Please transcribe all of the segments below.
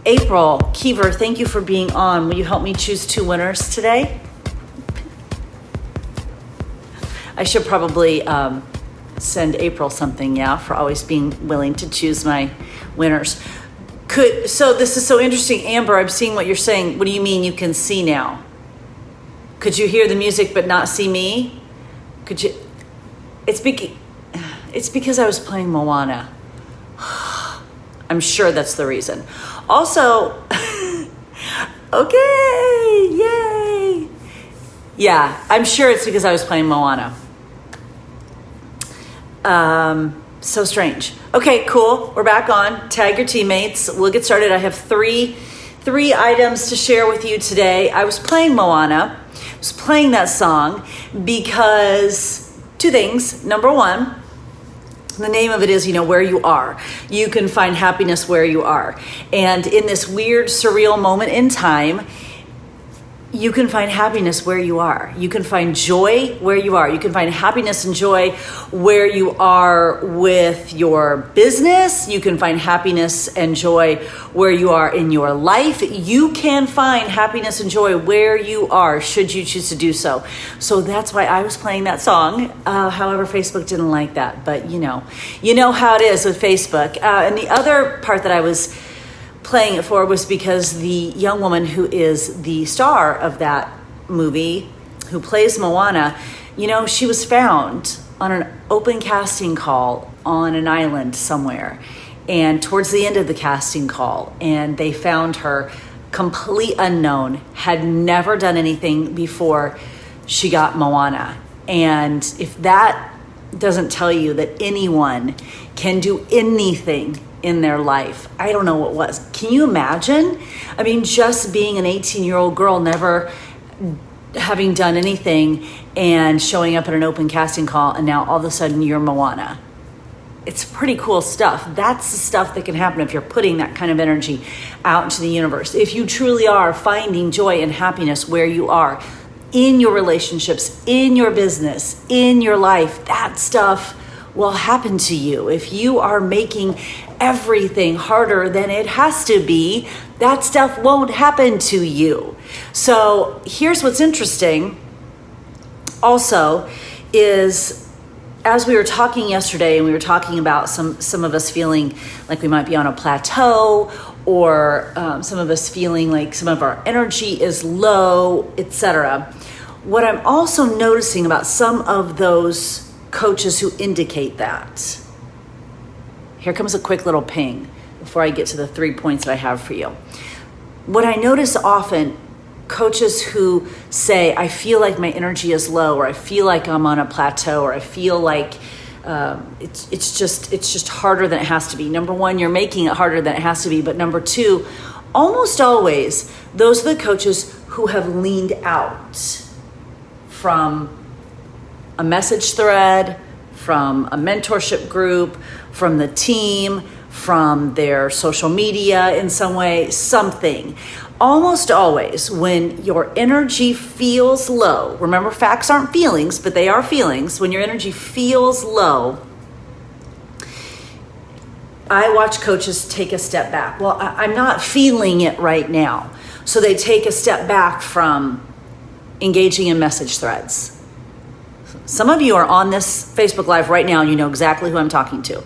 April Kiever, thank you for being on. Will you help me choose 2 winners today? I should probably send April something, for always being willing to choose my winners. So this is so interesting, Amber. I'm seeing what you're saying. What do you mean you can see now? Could you hear the music but not see me? Could you? It's because I was playing Moana. I'm sure that's the reason. Also, okay, yay. Yeah, I'm sure it's because I was playing Moana. So strange. Okay, cool. We're back on. Tag your teammates. We'll get started. I have three items to share with you today. I was playing Moana. I was playing that song because 2 things. Number 1, the name of it is, where you are. You can find happiness where you are. And in this weird, surreal moment in time, you can find happiness where you are. You can find joy where you are. You can find happiness and joy where you are with your business. You can find happiness and joy where you are in your life. You can find happiness and joy where you are, should you choose to do so. So that's why I was playing that song. However, Facebook didn't like that, but you know how it is with Facebook. And the other part that I was playing it for was because the young woman who is the star of that movie, who plays Moana, she was found on an open casting call on an island somewhere. And towards the end of the casting call, and they found her complete unknown, had never done anything before she got Moana. And if that doesn't tell you that anyone can do anything in their life, I don't know what was. Can you imagine? I mean, just being an 18-year-old girl, never having done anything and showing up at an open casting call, and now all of a sudden you're Moana. It's pretty cool stuff. That's the stuff that can happen if you're putting that kind of energy out into the universe. If you truly are finding joy and happiness where you are, in your relationships, in your business, in your life, that stuff will happen to you. If you are making everything harder than it has to be, that stuff won't happen to you. So here's what's interesting also is, as we were talking yesterday, and we were talking about some of us feeling like we might be on a plateau, or some of us feeling like some of our energy is low, etc. What I'm also noticing about some of those coaches who indicate that. Here comes a quick little ping before I get to the 3 points that I have for you. What I notice often, coaches who say, I feel like my energy is low, or I feel like I'm on a plateau, or I feel like it's just harder than it has to be. Number 1, you're making it harder than it has to be. But number 2, almost always, those are the coaches who have leaned out from a message thread, from a mentorship group, from the team, from their social media in some way, something. Almost always, when your energy feels low, remember, facts aren't feelings, but they are feelings. When your energy feels low, I watch coaches take a step back. Well, I'm not feeling it right now. So they take a step back from engaging in message threads. Some of you are on this Facebook Live right now and you know exactly who I'm talking to.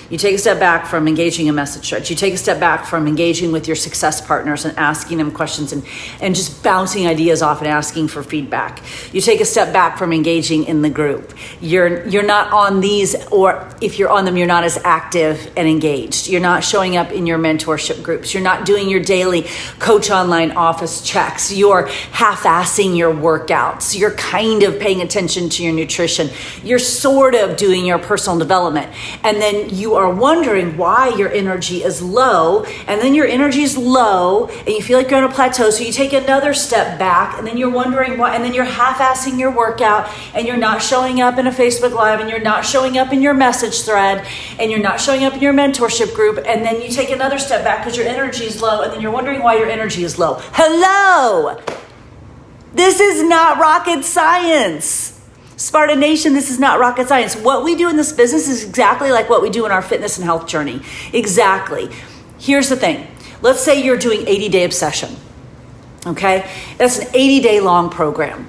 You take a step back from engaging in message threads. You take a step back from engaging with your success partners and asking them questions and just bouncing ideas off and asking for feedback. You take a step back from engaging in the group. You're not on these, or if you're on them, you're not as active and engaged. You're not showing up in your mentorship groups. You're not doing your daily Coach Online office checks. You're half-assing your workouts. You're kind of paying attention to your nutrition. You're sort of doing your personal development. And then you are wondering why your energy is low, and then your energy is low and you feel like you're on a plateau, so you take another step back, and then you're wondering why, and then you're half-assing your workout, and you're not showing up in a Facebook Live, and you're not showing up in your message thread, and you're not showing up in your mentorship group, and then you take another step back because your energy is low, and then you're wondering why your energy is low. Hello! This is not rocket science. Sparta Nation, this is not rocket science. What we do in this business is exactly like what we do in our fitness and health journey. Exactly. Here's the thing. let's say you're doing 80-day obsession. Okay? That's an 80-day long program.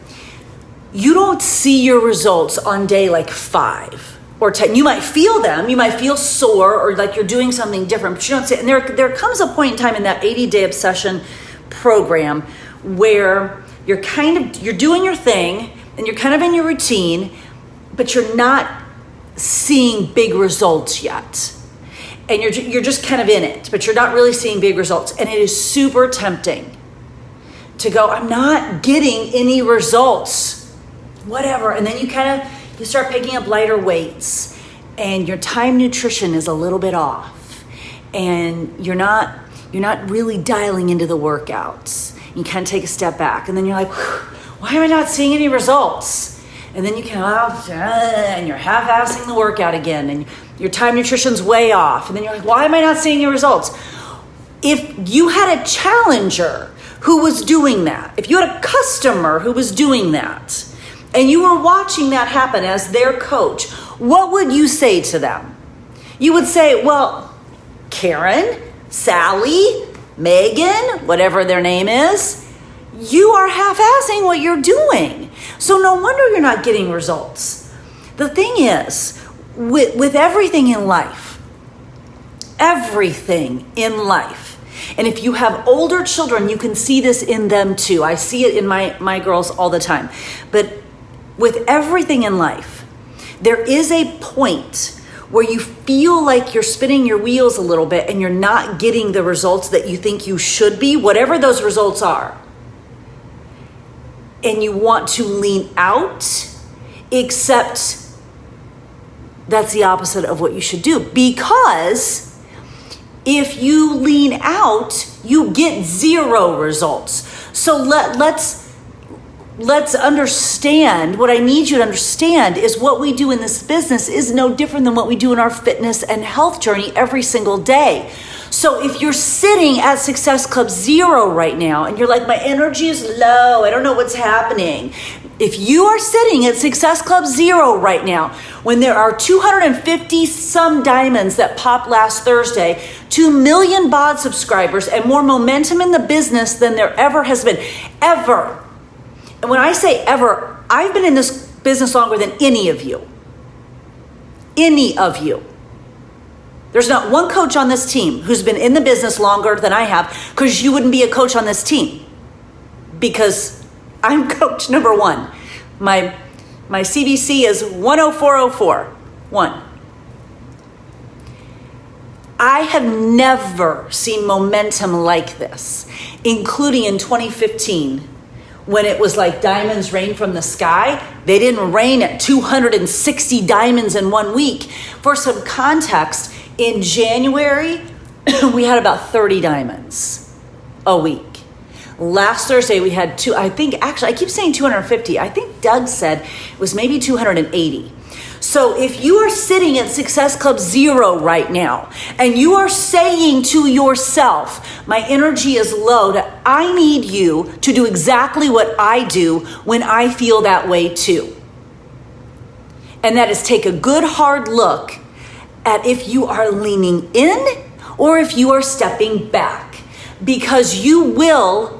You don't see your results on day like 5 or 10. You might feel them. You might feel sore or like you're doing something different, but you don't see it. And there comes a point in time in that 80-day obsession program where you're doing your thing and you're kind of in your routine, but you're not seeing big results yet. And you're just kind of in it, but you're not really seeing big results. And it is super tempting to go, I'm not getting any results, whatever. And then you start picking up lighter weights and your time nutrition is a little bit off and you're not really dialing into the workouts. You kind of take a step back and then you're like, why am I not seeing any results? And then you and you're half-assing the workout again and your time nutrition's way off. And then you're like, why am I not seeing any results? If you had a challenger who was doing that, if you had a customer who was doing that, and you were watching that happen as their coach, what would you say to them? You would say, well, Karen, Sally, Megan, whatever their name is, you are half-assing what you're doing. So no wonder you're not getting results. The thing is, with everything in life, and if you have older children, you can see this in them too. I see it in my girls all the time. But with everything in life, there is a point where you feel like you're spinning your wheels a little bit and you're not getting the results that you think you should be, whatever those results are. And you want to lean out, except that's the opposite of what you should do. Because if you lean out, you get 0 results. So let's understand, what I need you to understand is what we do in this business is no different than what we do in our fitness and health journey every single day. So if you're sitting at Success Club 0 right now and you're like, my energy is low, I don't know what's happening. If you are sitting at Success Club 0 right now, when there are 250 some diamonds that popped last Thursday, 2 million bod subscribers, and more momentum in the business than there ever has been, ever. And when I say ever, I've been in this business longer than any of you. Any of you. There's not one coach on this team who's been in the business longer than I have, because you wouldn't be a coach on this team. Because I'm coach number 1. My CBC is 10404. 1. I have never seen momentum like this, including in 2015. When it was like diamonds rain from the sky. They didn't rain at 260 diamonds in 1 week. For some context, in January, we had about 30 diamonds a week. Last Thursday, we had I keep saying 250. I think Doug said it was maybe 280. So if you are sitting at Success Club 0 right now and you are saying to yourself, my energy is low, I need you to do exactly what I do when I feel that way too. And that is take a good hard look at if you are leaning in or if you are stepping back, because you will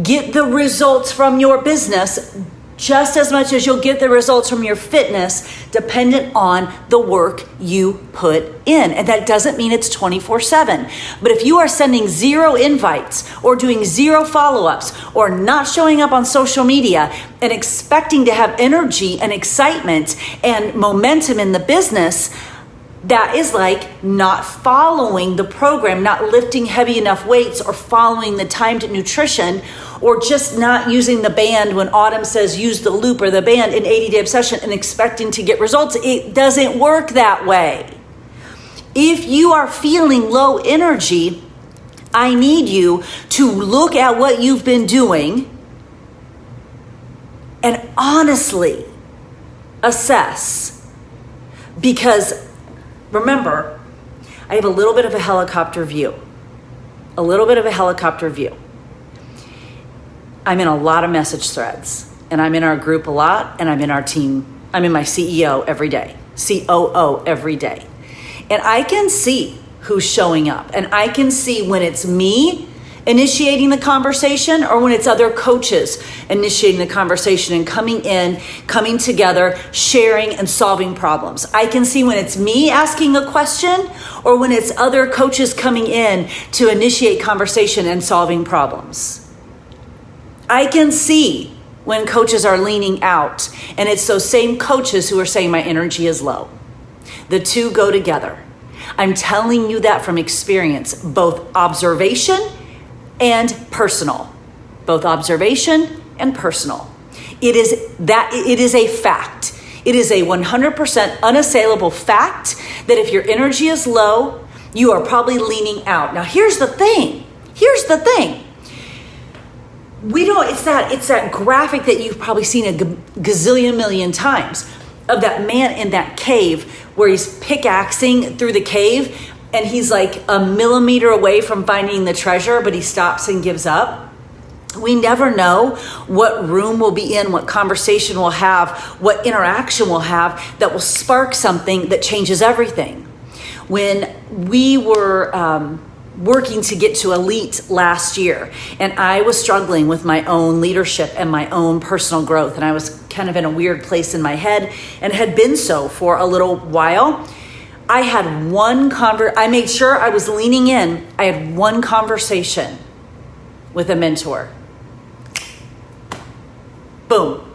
get the results from your business just as much as you'll get the results from your fitness, dependent on the work you put in. And that doesn't mean it's 24/7. But if you are sending 0 invites or doing 0 follow-ups or not showing up on social media and expecting to have energy and excitement and momentum in the business, that is like not following the program, not lifting heavy enough weights or following the timed nutrition, or just not using the band when Autumn says use the loop or the band in 80-day obsession and expecting to get results. It doesn't work that way. If you are feeling low energy, I need you to look at what you've been doing and honestly assess. Because remember, I have a little bit of a helicopter view. I'm in a lot of message threads, and I'm in our group a lot, and I'm in our team. I'm in my CEO every day, COO every day. And I can see who's showing up. And I can see when it's me initiating the conversation or when it's other coaches initiating the conversation and coming together, sharing and solving problems. I can see when it's me asking a question or when it's other coaches coming in to initiate conversation and solving problems. I can see when coaches are leaning out, and it's those same coaches who are saying my energy is low. The two go together. I'm telling you that from experience, both observation and personal. Both observation and personal. It is a fact. It is a 100% unassailable fact that if your energy is low, you are probably leaning out. Now here's the thing. It's that graphic that you've probably seen a gazillion million times of that man in that cave where he's pickaxing through the cave and he's like a millimeter away from finding the treasure, but he stops and gives up. We never know what room we'll be in, what conversation we'll have, what interaction we'll have that will spark something that changes everything. When we were working to get to elite last year, and I was struggling with my own leadership and my own personal growth, and I was kind of in a weird place in my head and had been so for a little while. I had I made sure I was leaning in. I had one conversation with a mentor. Boom.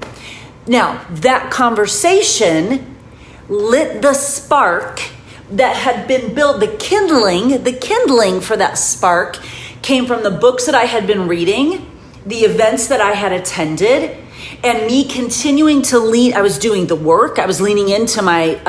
Now, that conversation lit the spark that had been built. The kindling for that spark came from the books that I had been reading, the events that I had attended, and me continuing to lean. I was doing the work. I was leaning into my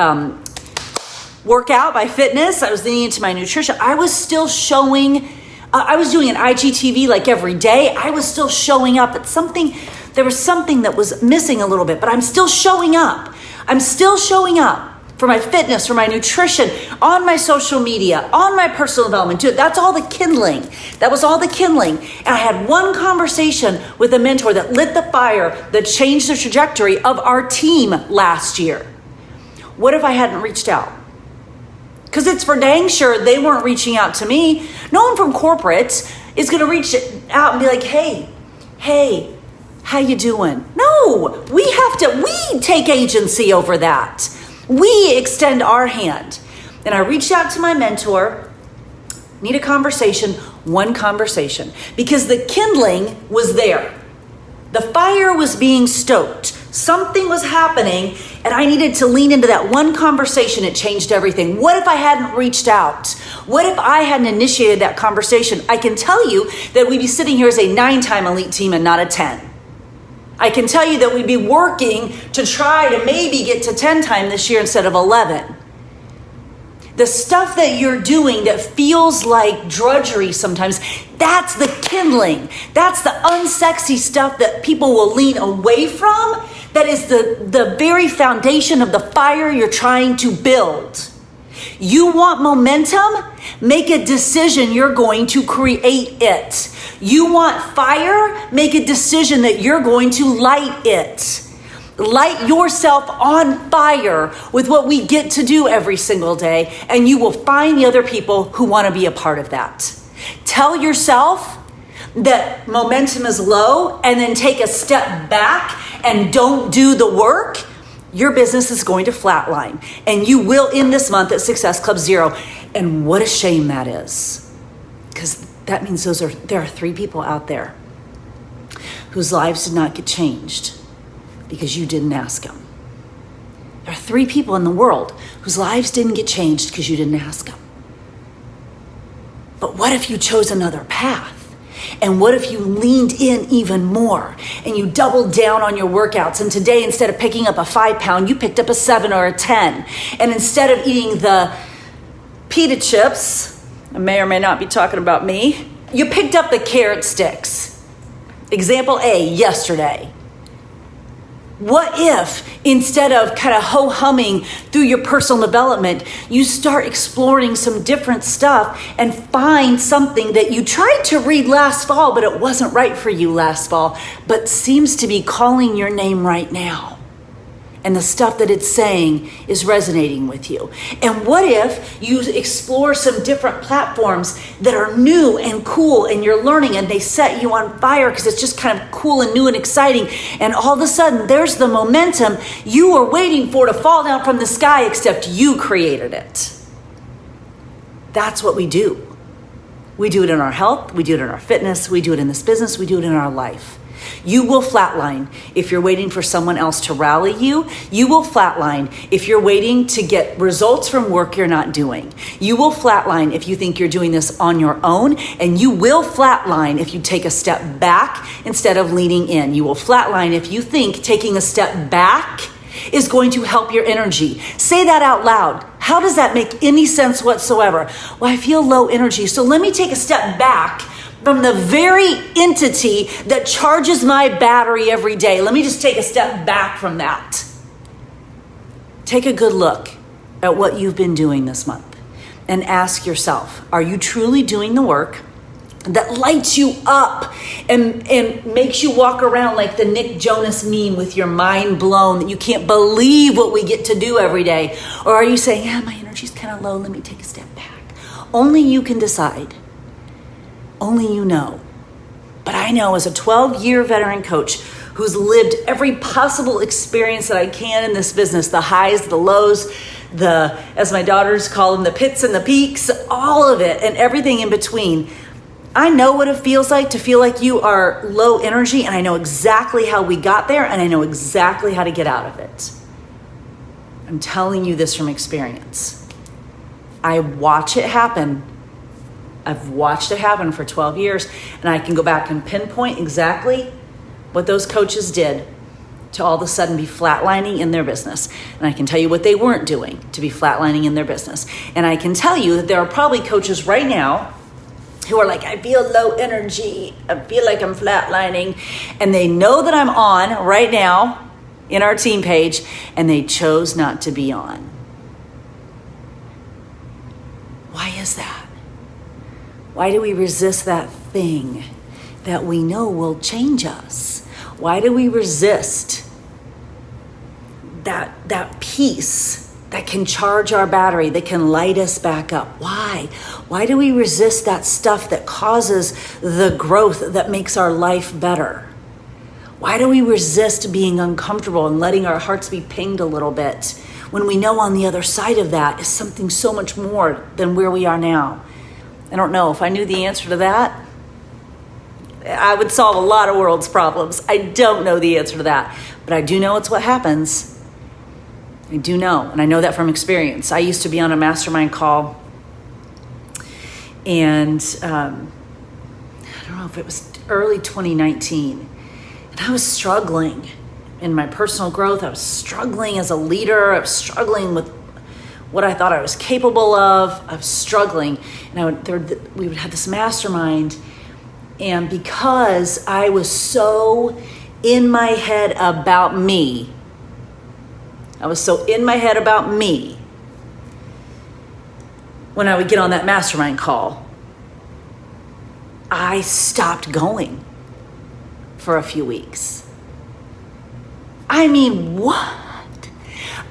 workout, my fitness. I was leaning into my nutrition. I was still showing. I was doing an IGTV like every day. I was still showing up at something. There was something that was missing a little bit, but I'm still showing up. I'm still showing up for my fitness, for my nutrition, on my social media, on my personal development. That's all the kindling. That was all the kindling. And I had one conversation with a mentor that lit the fire, that changed the trajectory of our team last year. What if I hadn't reached out? Because it's for dang sure they weren't reaching out to me. No one from corporate is going to reach out and be like, hey, how you doing? No, we take agency over that. We extend our hand. And I reached out to my mentor, need a conversation, one conversation, because the kindling was there. The fire was being stoked. Something was happening, and I needed to lean into that one conversation. It changed everything. What if I hadn't reached out? What if I hadn't initiated that conversation? I can tell you that we'd be sitting here as a 9-time elite team and not a 10. I can tell you that we'd be working to try to maybe get to 10-time this year instead of 11. The stuff that you're doing that feels like drudgery sometimes, that's the kindling. That's the unsexy stuff that people will lean away from. That is the very foundation of the fire you're trying to build. You want momentum? Make a decision you're going to create it. You want fire? Make a decision that you're going to light it. Light yourself on fire with what we get to do every single day, and you will find the other people who want to be a part of that. Tell yourself that momentum is low and then take a step back and don't do the work. Your business is going to flatline, and you will end this month at Success Club Zero. And what a shame that is, because that means there are 3 people out there whose lives did not get changed because you didn't ask them. There are 3 people in the world whose lives didn't get changed because you didn't ask them. But what if you chose another path? And what if you leaned in even more and you doubled down on your workouts? And today, instead of picking up a 5-pound, you picked up a 7 or a 10. And instead of eating the pita chips, I may or may not be talking about me, you picked up the carrot sticks. Example A, yesterday. What if instead of kind of ho-humming through your personal development, you start exploring some different stuff and find something that you tried to read last fall, but it wasn't right for you last fall, but seems to be calling your name right now. and the stuff that it's saying is resonating with you? And what if you explore some different platforms that are new and cool and you're learning and they set you on fire because it's just kind of cool and new and exciting, and all of a sudden there's the momentum you were waiting for to fall down from the sky, except you created it. That's what we do. We do it in our health, we do it in our fitness, we do it in this business, we do it in our life. You will flatline if you're waiting for someone else to rally you. You will flatline if you're waiting to get results from work you're not doing. You will flatline if you think you're doing this on your own, and you will flatline if you take a step back instead of leaning in. You will flatline if you think taking a step back is going to help your energy. Say that out loud. How does that make any sense whatsoever? Well, I feel low energy, so let me take a step back from the very entity that charges my battery every day. Let me just take a step back from that. Take a good look at what you've been doing this month and ask yourself, are you truly doing the work that lights you up and makes you walk around like the Nick Jonas meme with your mind blown that you can't believe what we get to do every day? Or are you saying, yeah, my energy's kind of low, let me take a step back? Only you can decide. Only you know. But I know, as a 12-year veteran coach who's lived every possible experience that I can in this business, the highs, the lows, as my daughters call them, the pits and the peaks, all of it and everything in between. I know what it feels like to feel like you are low energy, and I know exactly how we got there, and I know exactly how to get out of it. I'm telling you this from experience. I watch it happen. I've watched it happen for 12 years, and I can go back and pinpoint exactly what those coaches did to all of a sudden be flatlining in their business. And I can tell you what they weren't doing to be flatlining in their business. And I can tell you that there are probably coaches right now who are like, I feel low energy, I feel like I'm flatlining, and they know that I'm on right now in our team page, and they chose not to be on. Why is that? Why do we resist that thing that we know will change us? Why do we resist that peace that can charge our battery, that can light us back up? Why? Why do we resist that stuff that causes the growth that makes our life better? Why do we resist being uncomfortable and letting our hearts be pinged a little bit when we know on the other side of that is something so much more than where we are now? I don't know. If I knew the answer to that, I would solve a lot of world's problems. I don't know the answer to that, but I do know it's what happens. I do know, and I know that from experience. I used to be on a mastermind call, and I don't know if it was early 2019, and I was struggling in my personal growth. I was struggling as a leader. I was struggling with what I thought I was capable of. I was struggling, and we would have this mastermind, and because I was so in my head about me, when I would get on that mastermind call, I stopped going for a few weeks. I mean, what?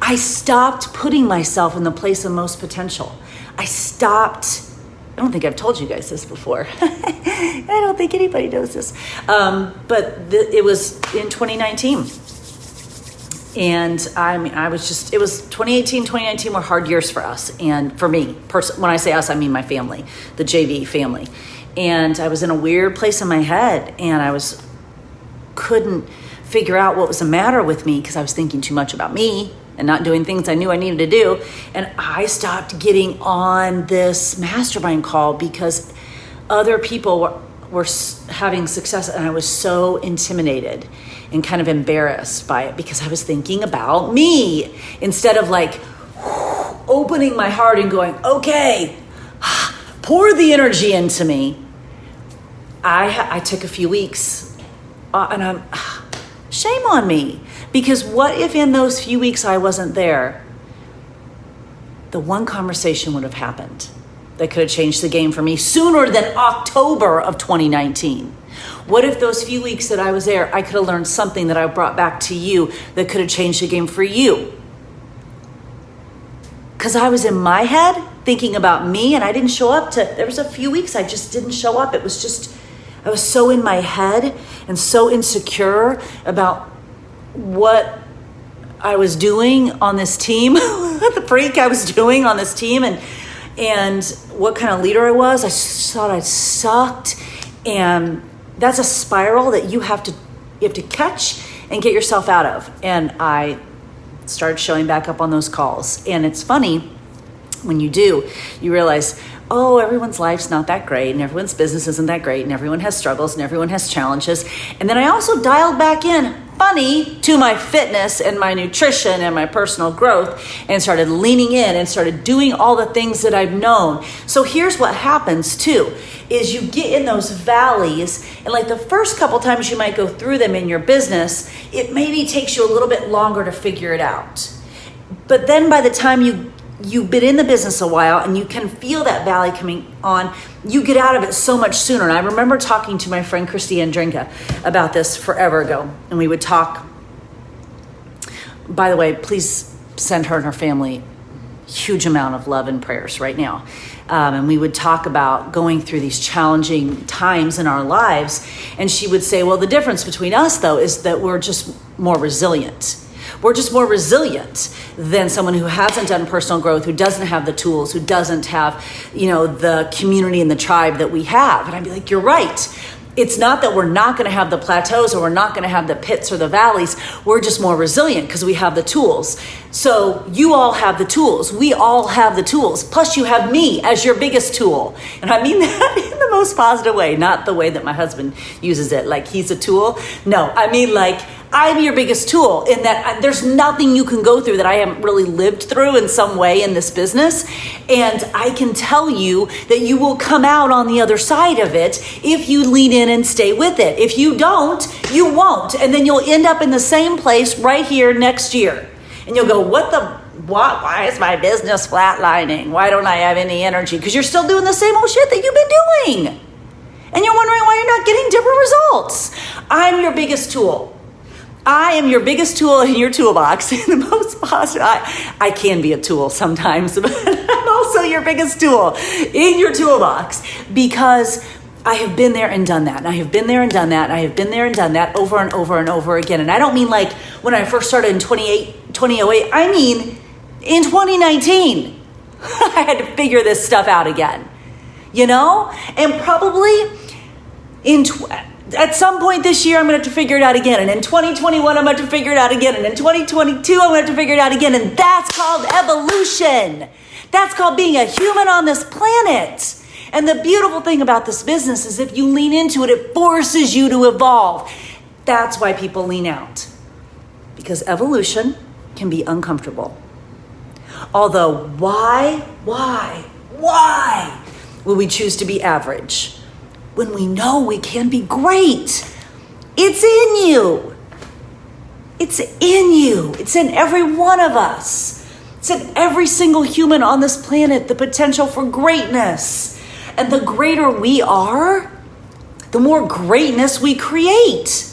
I stopped putting myself in the place of most potential. I don't think I've told you guys this before. I don't think anybody knows this. But it was in 2019. And I mean, it was 2018, 2019 were hard years for us. And for me, when I say us, I mean my family, the JV family. And I was in a weird place in my head, and couldn't figure out what was the matter with me because I was thinking too much about me and not doing things I knew I needed to do. And I stopped getting on this mastermind call because other people were having success, and I was so intimidated and kind of embarrassed by it because I was thinking about me instead of like opening my heart and going, okay, pour the energy into me. I took a few weeks, and shame on me, because what if in those few weeks I wasn't there, the one conversation would have happened that could have changed the game for me sooner than October of 2019? What if those few weeks that I was there, I could have learned something that I brought back to you that could have changed the game for you? Because I was in my head thinking about me, and I didn't show up there was a few weeks I just didn't show up. It was just, I was so in my head and so insecure about what I was doing on this team, the freak I was doing on this team, and what kind of leader I was. I thought I sucked, and that's a spiral that you have to catch and get yourself out of. And I started showing back up on those calls. And it's funny, when you do, you realize, oh, everyone's life's not that great, and everyone's business isn't that great, and everyone has struggles, and everyone has challenges. And then I also dialed back in, funny, to my fitness and my nutrition and my personal growth, and started leaning in and started doing all the things that I've known. So here's what happens too, is you get in those valleys, and like the first couple times you might go through them in your business, it maybe takes you a little bit longer to figure it out. But then by the time you've been in the business a while and you can feel that valley coming on, you get out of it so much sooner. And I remember talking to my friend Christy Andrinka about this forever ago. And we would talk, by the way, please send her and her family huge amount of love and prayers right now. And we would talk about going through these challenging times in our lives. And she would say, well, the difference between us though is that we're just more resilient. We're just more resilient than someone who hasn't done personal growth, who doesn't have the tools, who doesn't have, the community and the tribe that we have. And I'd be like, you're right. It's not that we're not going to have the plateaus or we're not going to have the pits or the valleys. We're just more resilient because we have the tools. So you all have the tools. We all have the tools. Plus you have me as your biggest tool. And I mean that in the most positive way, not the way that my husband uses it, like he's a tool. No, I mean like I'm your biggest tool in that there's nothing you can go through that I haven't really lived through in some way in this business. And I can tell you that you will come out on the other side of it if you lean in and stay with it. If you don't, you won't. And then you'll end up in the same place right here next year. And you'll go, why is my business flatlining? Why don't I have any energy? Because you're still doing the same old shit that you've been doing. And you're wondering why you're not getting different results. I'm your biggest tool. I am your biggest tool in your toolbox. In the most positive, I can be a tool sometimes, but I'm also your biggest tool in your toolbox because I have been there and done that. And I have been there and done that. And I have been there and done that over and over and over again. And I don't mean like when I first started in 2008. I mean in 2019. I had to figure this stuff out again, and probably at some point this year, I'm going to have to figure it out again. And in 2021, I'm going to have to figure it out again. And in 2022, I'm going to have to figure it out again. And that's called evolution. That's called being a human on this planet. And the beautiful thing about this business is if you lean into it, it forces you to evolve. That's why people lean out. Because evolution can be uncomfortable. Although, why would we choose to be average when we know we can be great? It's in you. It's in you. It's in every one of us. It's in every single human on this planet, the potential for greatness. And the greater we are, the more greatness we create.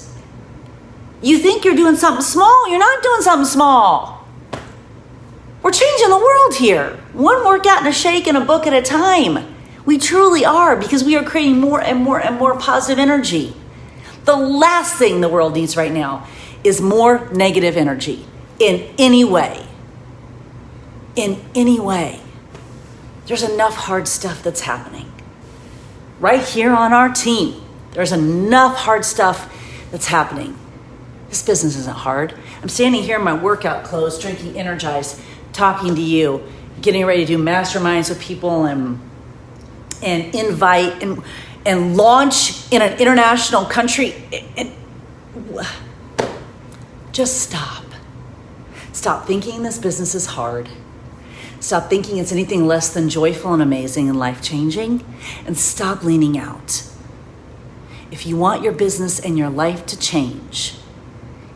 You think you're doing something small, you're not doing something small. We're changing the world here. One workout and a shake and a book at a time. We truly are, because we are creating more and more and more positive energy. The last thing the world needs right now is more negative energy in any way. In any way. There's enough hard stuff that's happening. Right here on our team, there's enough hard stuff that's happening. This business isn't hard. I'm standing here in my workout clothes, drinking Energize, talking to you, getting ready to do masterminds with people and invite and launch in an international country. And just stop. Stop thinking this business is hard. Stop thinking it's anything less than joyful and amazing and life-changing. And stop leaning out. If you want your business and your life to change,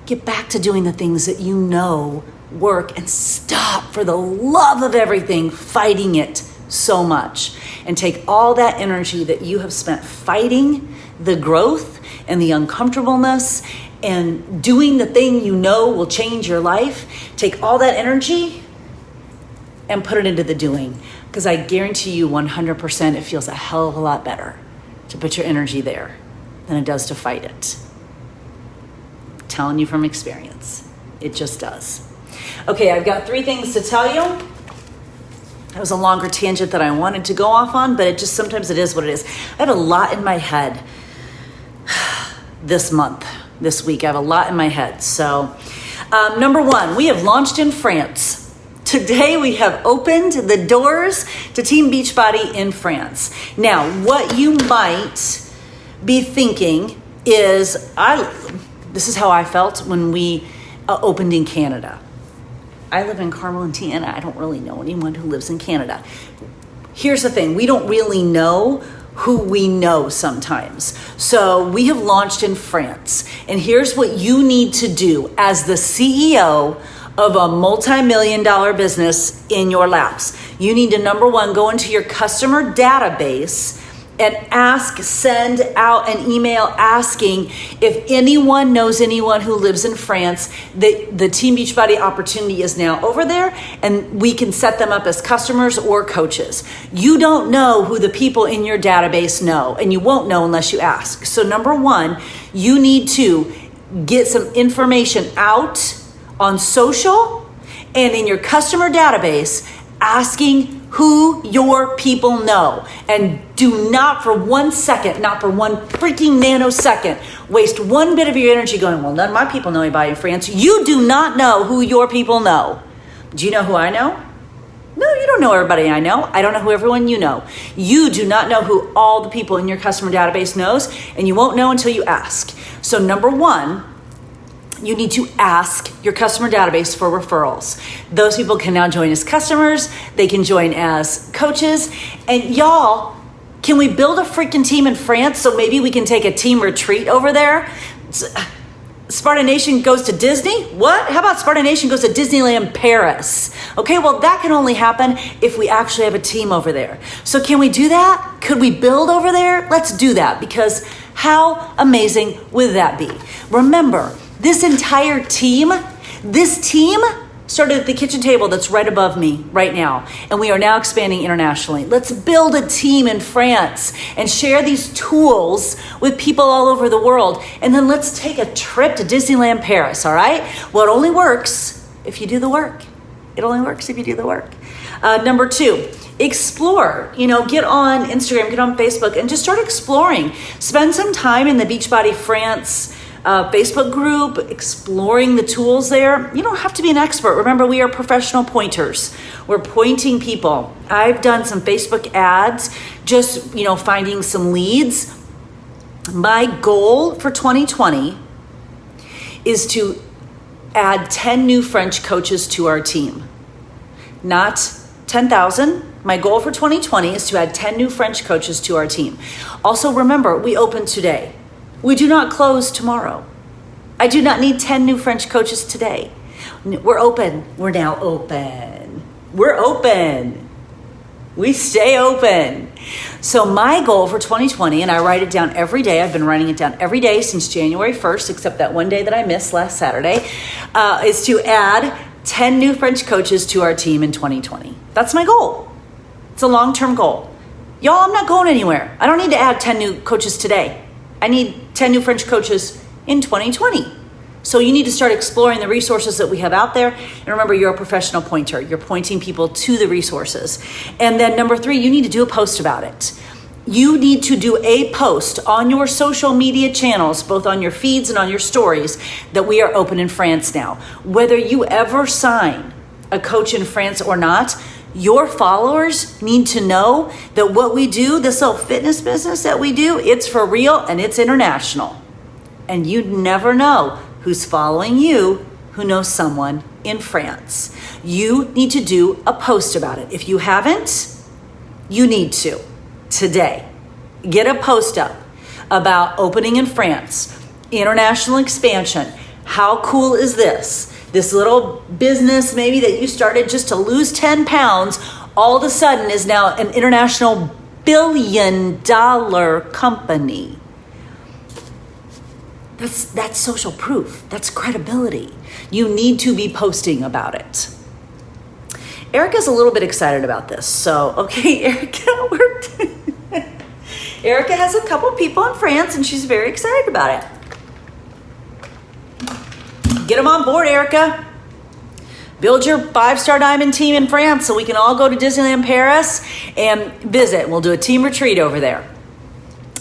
get back to doing the things that you know work and stop, for the love of everything, fighting it so much and take all that energy that you have spent fighting the growth and the uncomfortableness and doing the thing you know will change your life. Take all that energy and put it into the doing. Because I guarantee you 100% it feels a hell of a lot better to put your energy there than it does to fight it. I'm telling you from experience. It just does. Okay, I've got 3 things to tell you. That was a longer tangent that I wanted to go off on, but sometimes it is what it is. I have a lot in my head this week. I have a lot in my head. So, number 1, we have launched in France. Today we have opened the doors to Team Beachbody in France. Now, what you might be thinking is, this is how I felt when we opened in Canada. I live in Carmel, Indiana. I don't really know anyone who lives in Canada. Here's the thing. We don't really know who we know sometimes. So we have launched in France. And here's what you need to do as the CEO of a multi-million-dollar business in your laps. You need to, number 1, go into your customer database and send out an email asking if anyone knows anyone who lives in France. The Team Beachbody opportunity is now over there, and we can set them up as customers or coaches. You don't know who the people in your database know, and you won't know unless you ask. So number 1, you need to get some information out on social and in your customer database asking who your people know. And do not for 1 second, not for 1 freaking nanosecond, waste 1 bit of your energy going, well, none of my people know anybody in France. You do not know who your people know. Do you know who I know? No, you don't know everybody I know. I don't know who everyone you know. You do not know who all the people in your customer database knows, and you won't know until you ask. So number 1, you need to ask your customer database for referrals. Those people can now join as customers. They can join as coaches. And y'all, can we build a freaking team in France so maybe we can take a team retreat over there? Sparta Nation goes to Disney? What? How about Sparta Nation goes to Disneyland Paris? Okay, well, that can only happen if we actually have a team over there. So can we do that? Could we build over there? Let's do that, because how amazing would that be? Remember, this entire team, started at the kitchen table that's right above me right now, and we are now expanding internationally. Let's build a team in France and share these tools with people all over the world, and then let's take a trip to Disneyland Paris, all right? Well, it only works if you do the work. It only works if you do the work. Number 2, explore. Get on Instagram, get on Facebook, and just start exploring. Spend some time in the Beachbody France Facebook group, exploring the tools there. You don't have to be an expert. Remember, we are professional pointers. We're pointing people. I've done some Facebook ads, just, finding some leads. My goal for 2020 is to add 10 new French coaches to our team. Not 10,000. My goal for 2020 is to add 10 new French coaches to our team. Also, remember, we open today. We do not close tomorrow. I do not need 10 new French coaches today. We're open. We're now open. We're open. We stay open. So my goal for 2020, and I write it down every day. I've been writing it down every day since January 1st, except that one day that I missed last Saturday, is to add 10 new French coaches to our team in 2020. That's my goal. It's a long-term goal. Y'all, I'm not going anywhere. I don't need to add 10 new coaches today. I need 10 new French coaches in 2020. So you need to start exploring the resources that we have out there. And remember, you're a professional pointer. You're pointing people to the resources. And then number 3, you need to do a post about it. You need to do a post on your social media channels, both on your feeds and on your stories, that we are open in France now. Whether you ever sign a coach in France or not, your followers need to know that what we do, this little fitness business that we do, it's for real and it's international. And you'd never know who's following you who knows someone in France. You need to do a post about it. If you haven't, you need to today. Get a post up about opening in France, international expansion. How cool is this? This little business maybe that you started just to lose 10 pounds all of a sudden is now an international billion-dollar company. That's social proof. That's credibility. You need to be posting about it. Erica's a little bit excited about this. So, okay, Erica has a couple people in France and she's very excited about it. Get them on board, Erica. Build your 5-star diamond team in France so we can all go to Disneyland Paris and visit. We'll do a team retreat over there.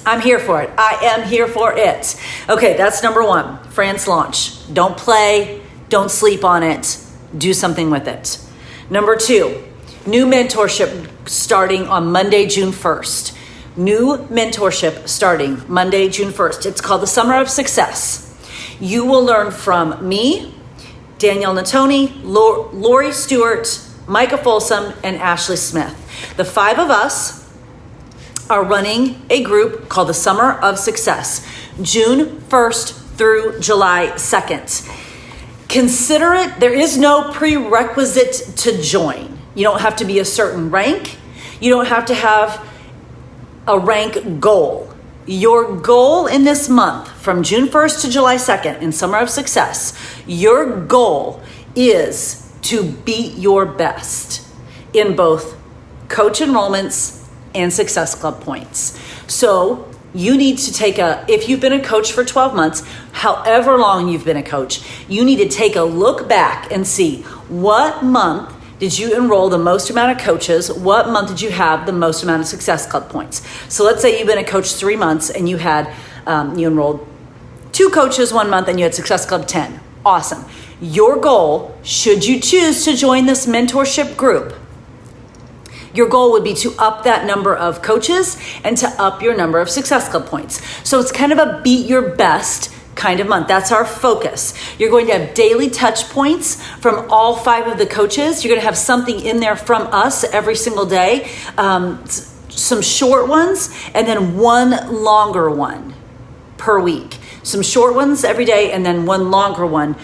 I'm here for it. I am here for it. Okay, that's number 1, France launch. Don't play, don't sleep on it, do something with it. Number 2, new mentorship starting on Monday, June 1st. New mentorship starting Monday, June 1st. It's called the Summer of Success. You will learn from me, Danielle Natoni, Lori Stewart, Micah Folsom, and Ashley Smith. The 5 of us are running a group called the Summer of Success, June 1st through July 2nd. Consider it, there is no prerequisite to join. You don't have to be a certain rank. You don't have to have a rank goal. Your goal in this month, from June 1st to July 2nd in Summer of Success, your goal is to beat your best in both coach enrollments and Success Club points. So you need to if you've been a coach for 12 months, however long you've been a coach, you need to take a look back and see what month did you enroll the most amount of coaches? What month did you have the most amount of Success Club points? So let's say you've been a coach 3 months and you had, you enrolled 2 coaches 1 month and you had Success Club 10. Awesome. Your goal, should you choose to join this mentorship group, your goal would be to up that number of coaches and to up your number of Success Club points. So it's kind of a beat your best kind of month. That's our focus. You're going to have daily touch points from all 5 of the coaches. You're going to have something in there from us every single day, some short ones, and then 1 longer one per week. Some short ones every day, and then 1 longer one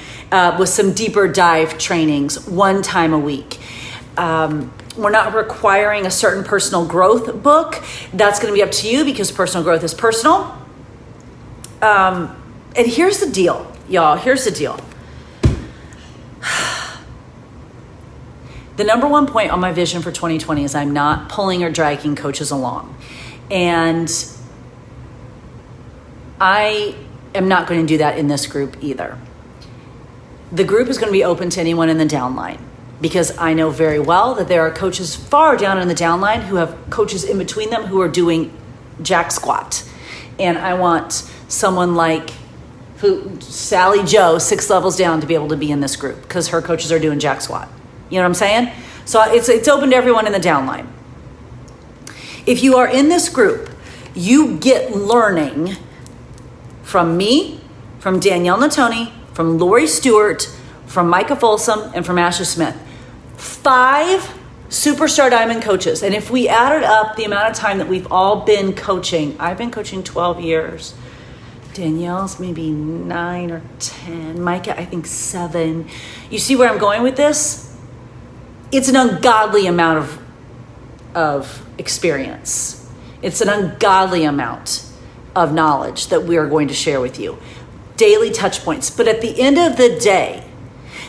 with some deeper dive trainings 1 time a week. We're not requiring a certain personal growth book. That's going to be up to you because personal growth is personal. And here's the deal, y'all. Here's the deal. The number 1 point on my vision for 2020 is I'm not pulling or dragging coaches along. And I am not going to do that in this group either. The group is going to be open to anyone in the downline, because I know very well that there are coaches far down in the downline who have coaches in between them who are doing jack squat. And I want someone like Sally Joe, 6 levels down, to be able to be in this group because her coaches are doing jack squat. You know what I'm saying? So it's open to everyone in the downline. If you are in this group, you get learning from me, from Danielle Natoni, from Lori Stewart, from Micah Folsom, and from Ashley Smith. 5 superstar diamond coaches. And if we added up the amount of time that we've all been coaching, I've been coaching 12 years. Danielle's maybe 9 or 10. Micah, I think 7. You see where I'm going with this? It's an ungodly amount of experience. It's an ungodly amount of knowledge that we are going to share with you. Daily touch points. But at the end of the day,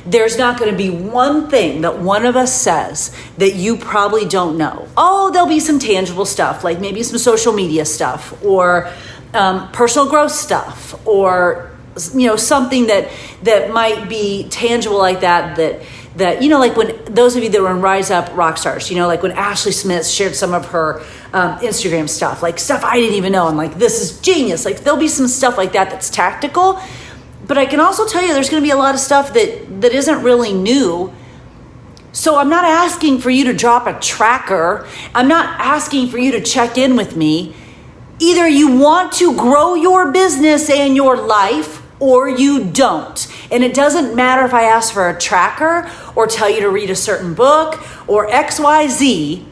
there's not going to be one thing that one of us says that you probably don't know. Oh, there'll be some tangible stuff, like maybe some social media stuff or personal growth stuff, or something that might be tangible like that like when those of you that were in Rise Up Rockstars, like when Ashley Smith shared some of her Instagram stuff, like stuff I didn't even know. I'm like, this is genius. Like there'll be some stuff like that that's tactical. But I can also tell you there's going to be a lot of stuff that isn't really new. So I'm not asking for you to drop a tracker. I'm not asking for you to check in with me. Either you want to grow your business and your life or you don't. And it doesn't matter if I ask for a tracker or tell you to read a certain book or XYZ.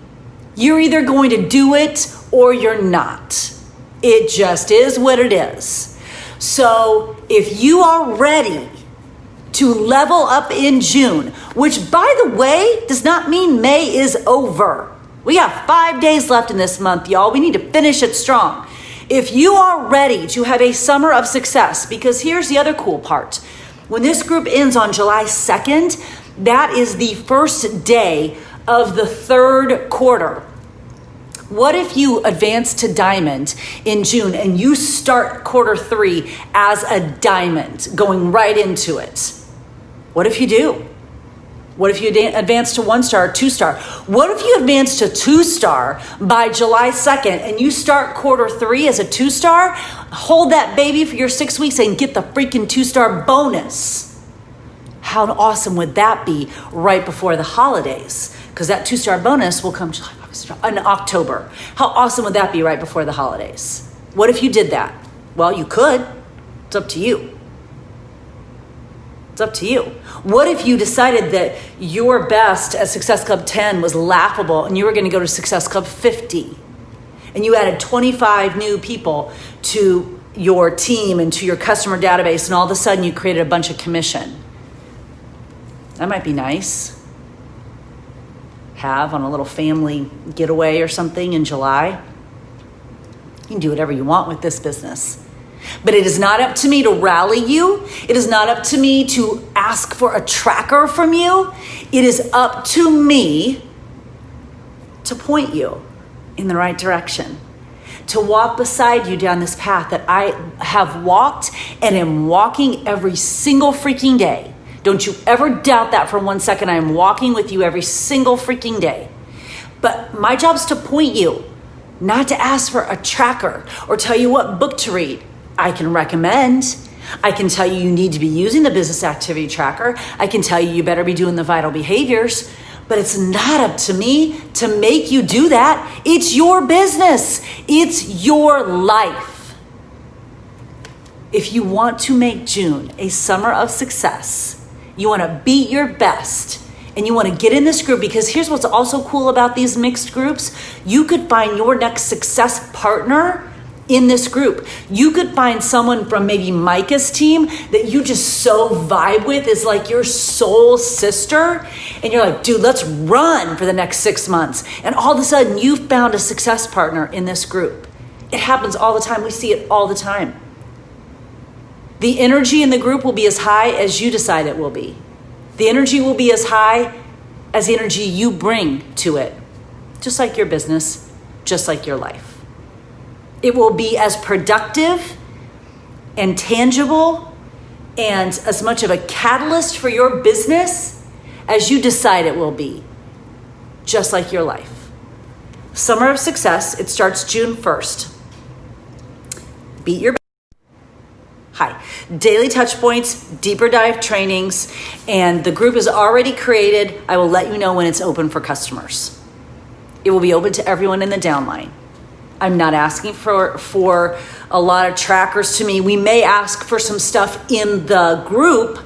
You're either going to do it or you're not. It just is what it is. So if you are ready to level up in June, which by the way, does not mean May is over. We got 5 days left in this month, y'all. We need to finish it strong. If you are ready to have a summer of success, because here's the other cool part. When this group ends on July 2nd, that is the first day of the third quarter. What if you advance to diamond in June and you start quarter 3 as a diamond, going right into it? What if you do? What if you advance to 1-star, 2-star? What if you advance to 2-star by July 2nd and you start quarter 3 as a 2-star? Hold that baby for your 6 weeks and get the freaking 2-star bonus. How awesome would that be right before the holidays? Because that 2-star bonus will come in October. How awesome would that be right before the holidays? What if you did that? Well, you could. It's up to you. It's up to you. What if you decided that your best at Success Club 10 was laughable and you were going to go to Success Club 50 and you added 25 new people to your team and to your customer database and all of a sudden you created a bunch of commission? That might be nice. Have on a little family getaway or something in July. You can do whatever you want with this business. But it is not up to me to rally you. It is not up to me to ask for a tracker from you. It is up to me to point you in the right direction, to walk beside you down this path that I have walked and am walking every single freaking day. Don't you ever doubt that for 1 second. I am walking with you every single freaking day. But my job is to point you, not to ask for a tracker or tell you what book to read. I can recommend. I can tell you need to be using the business activity tracker. I can tell you better be doing the vital behaviors. But it's not up to me to make you do that. It's your business. It's your life. If you want to make June a summer of success, you want to beat your best, and you want to get in this group, because here's what's also cool about these mixed groups. You could find your next success partner in this group. You could find someone from maybe Micah's team that you just so vibe with, is like your soul sister. And you're like, dude, let's run for the next 6 months. And all of a sudden you found a success partner in this group. It happens all the time. We see it all the time. The energy in the group will be as high as you decide it will be. The energy will be as high as the energy you bring to it. Just like your business, just like your life. It will be as productive and tangible and as much of a catalyst for your business as you decide it will be, just like your life. Summer of Success, it starts June 1st. Beat your Hi, daily touch points, deeper dive trainings, and the group is already created. I will let you know when it's open for customers. It will be open to everyone in the downline. I'm not asking for a lot of trackers to me. We may ask for some stuff in the group,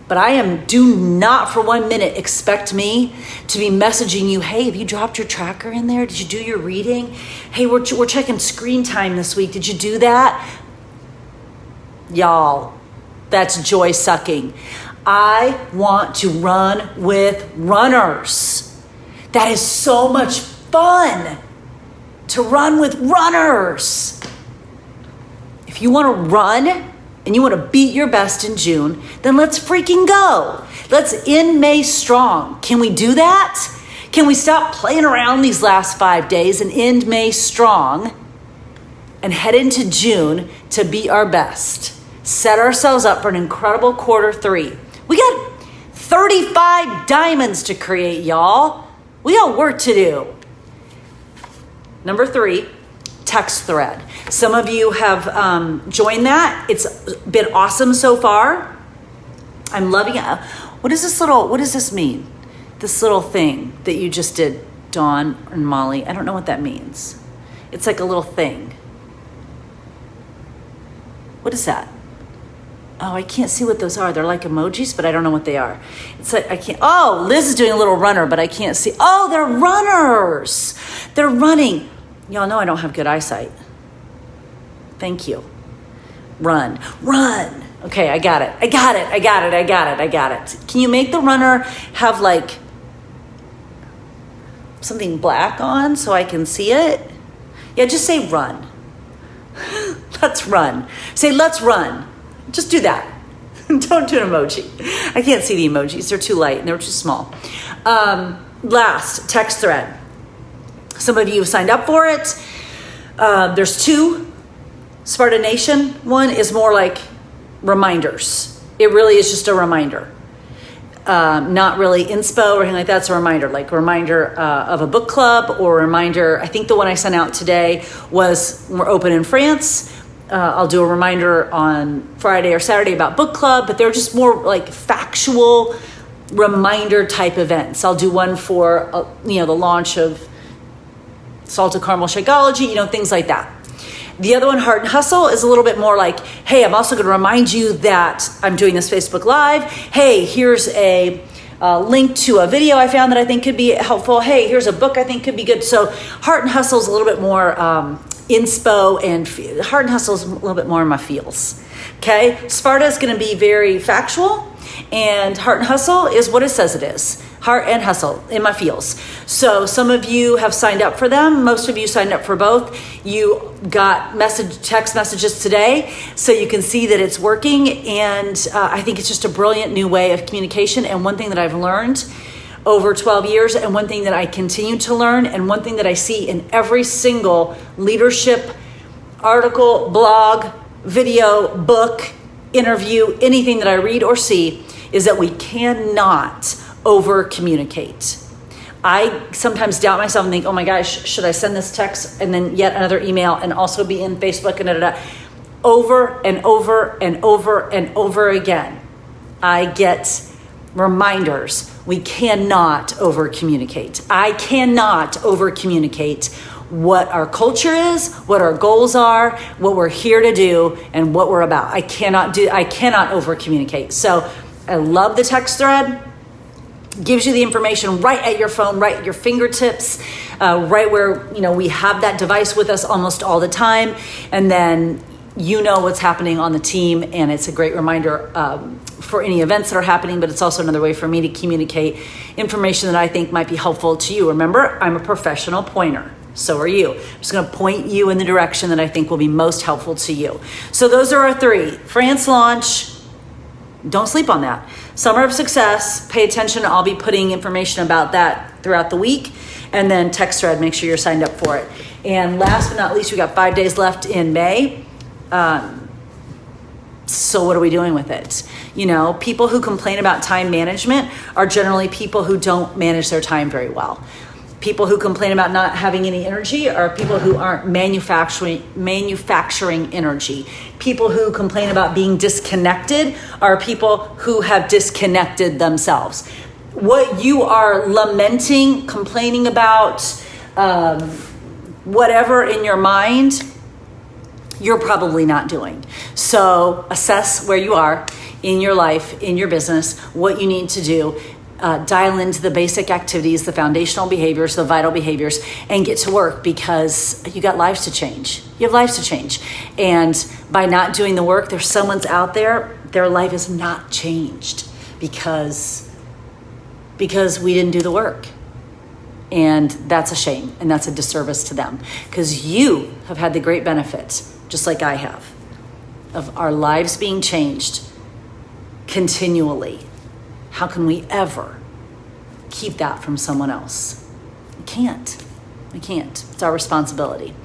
but do not for 1 minute expect me to be messaging you, hey, have you dropped your tracker in there? Did you do your reading? Hey, we're checking screen time this week. Did you do that? Y'all, that's joy sucking. I want to run with runners. That is so much fun. To run with runners. If you want to run and you want to beat your best in June, then let's freaking go. Let's end May strong. Can we do that? Can we stop playing around these last 5 days and end May strong and head into June to beat our best? Set ourselves up for an incredible quarter 3. We got 35 diamonds to create, y'all. We got work to do. Number 3, text thread. Some of you have joined that. It's been awesome so far. I'm loving it. What does this mean? This little thing that you just did, Dawn and Molly. I don't know what that means. It's like a little thing. What is that? Oh, I can't see what those are. They're like emojis, but I don't know what they are. It's like, I can't. Oh, Liz is doing a little runner, but I can't see. Oh, they're runners. They're running. Y'all know I don't have good eyesight. Thank you. run. Okay, I got it. Can you make the runner have like something black on so I can see it? Yeah, just say run. Let's run. Say let's run. Just do that. Don't do an emoji. I can't see the emojis. They're too light and they're too small. Last, text thread. Some of you have signed up for it. There's 2. Sparta Nation one is more like reminders. It really is just a reminder. Not really inspo or anything like that. It's a reminder, like a reminder of a book club or a reminder. I think the one I sent out today was we're open in France. I'll do a reminder on Friday or Saturday about book club, but they're just more like factual reminder type events. I'll do one for, the launch of Salted Caramel Shakeology, things like that. The other one, Heart and Hustle, is a little bit more like, hey, I'm also going to remind you that I'm doing this Facebook Live. Hey, here's a link to a video I found that I think could be helpful. Hey, here's a book I think could be good. So Heart and Hustle is a little bit more inspo, and Heart and Hustle is a little bit more in my feels. Okay, Sparta is going to be very factual, and Heart and Hustle is what it says it is. Heart and Hustle in my feels. So some of you have signed up for them. Most of you signed up for both. You got text messages today, so you can see that it's working. And I think it's just a brilliant new way of communication. And one thing that I've learned over 12 years, and one thing that I continue to learn, and one thing that I see in every single leadership article, blog, video, book, interview, anything that I read or see, is that we cannot over communicate. I sometimes doubt myself and think, oh my gosh, should I send this text and then yet another email and also be in Facebook and over and over and over and over again. I get reminders. We cannot over communicate. I cannot over communicate what our culture is, what our goals are, what we're here to do, and what we're about. I cannot over communicate. So I love the text thread. Gives you the information right at your phone, right at your fingertips, right where, we have that device with us almost all the time. And then what's happening on the team. And it's a great reminder for any events that are happening, but it's also another way for me to communicate information that I think might be helpful to you. Remember, I'm a professional pointer. So are you. I'm just going to point you in the direction that I think will be most helpful to you. So those are our 3. France launch. Don't sleep on that. Summer of Success, pay attention. I'll be putting information about that throughout the week. And then text thread, make sure you're signed up for it. And last but not least, we got 5 days left in May. So what are we doing with it? People who complain about time management are generally people who don't manage their time very well. People who complain about not having any energy are people who aren't manufacturing energy. People who complain about being disconnected are people who have disconnected themselves. What you are lamenting, complaining about, whatever in your mind, you're probably not doing. So assess where you are in your life, in your business, what you need to do. Dial into the basic activities, the foundational behaviors, the vital behaviors, and get to work, because you got lives to change. You have lives to change. And by not doing the work, there's someone's out there, their life is not changed because we didn't do the work. And that's a shame, and that's a disservice to them, because you have had the great benefit, just like I have, of our lives being changed continually. How can we ever keep that from someone else? We can't. It's our responsibility.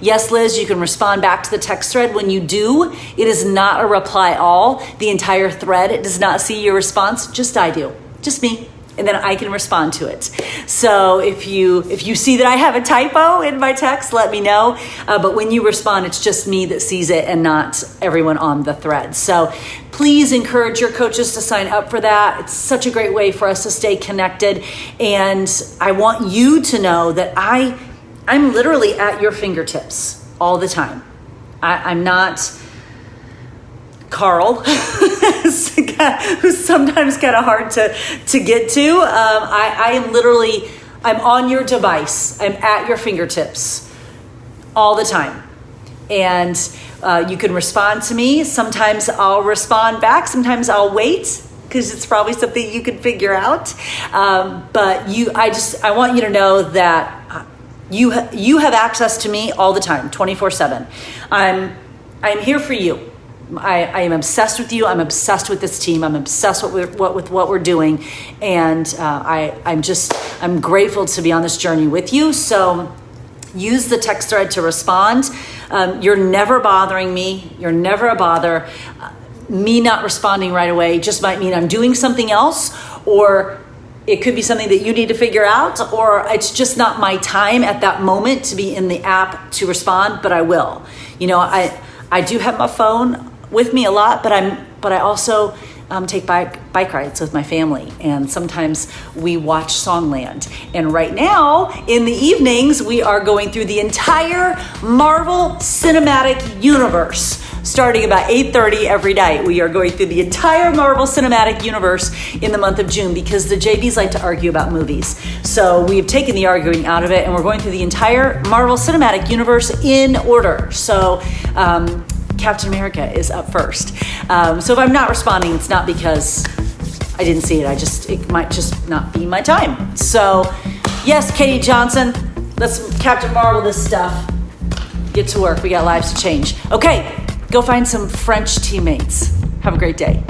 Yes, Liz, you can respond back to the text thread. When you do, it is not a reply all. The entire thread, it does not see your response. Just I do. Just me. And then I can respond to it. So if you see that I have a typo in my text, let me know. But when you respond, it's just me that sees it and not everyone on the thread. So please encourage your coaches to sign up for that. It's such a great way for us to stay connected. And I want you to know that I'm literally at your fingertips all the time. I'm not Carl, who's sometimes kind of hard to get to. I'm on your device. I'm at your fingertips all the time. And you can respond to me. Sometimes I'll respond back. Sometimes I'll wait because it's probably something you can figure out. But I want you to know that you have access to me all the time, 24/7. I'm here for you. I am obsessed with you. I'm obsessed with this team. I'm obsessed with what we're doing, and I'm grateful to be on this journey with you. So use the text thread to respond. You're never bothering me. You're never a bother. Me not responding right away just might mean I'm doing something else, or it could be something that you need to figure out, or it's just not my time at that moment to be in the app to respond, but I will. I do have my phone with me a lot, but I also take bike rides with my family, and sometimes we watch Songland. And right now, in the evenings, we are going through the entire Marvel Cinematic Universe. Starting about 8:30 every night, we are going through the entire Marvel Cinematic Universe in the month of June because the JVs like to argue about movies. So we've taken the arguing out of it, and we're going through the entire Marvel Cinematic Universe in order. So Captain America is up first. So if I'm not responding, it's not because I didn't see it. It might just not be my time. So yes, Katie Johnson, let's Captain Marvel this stuff. Get to work. We got lives to change. Okay, go find some French teammates. Have a great day.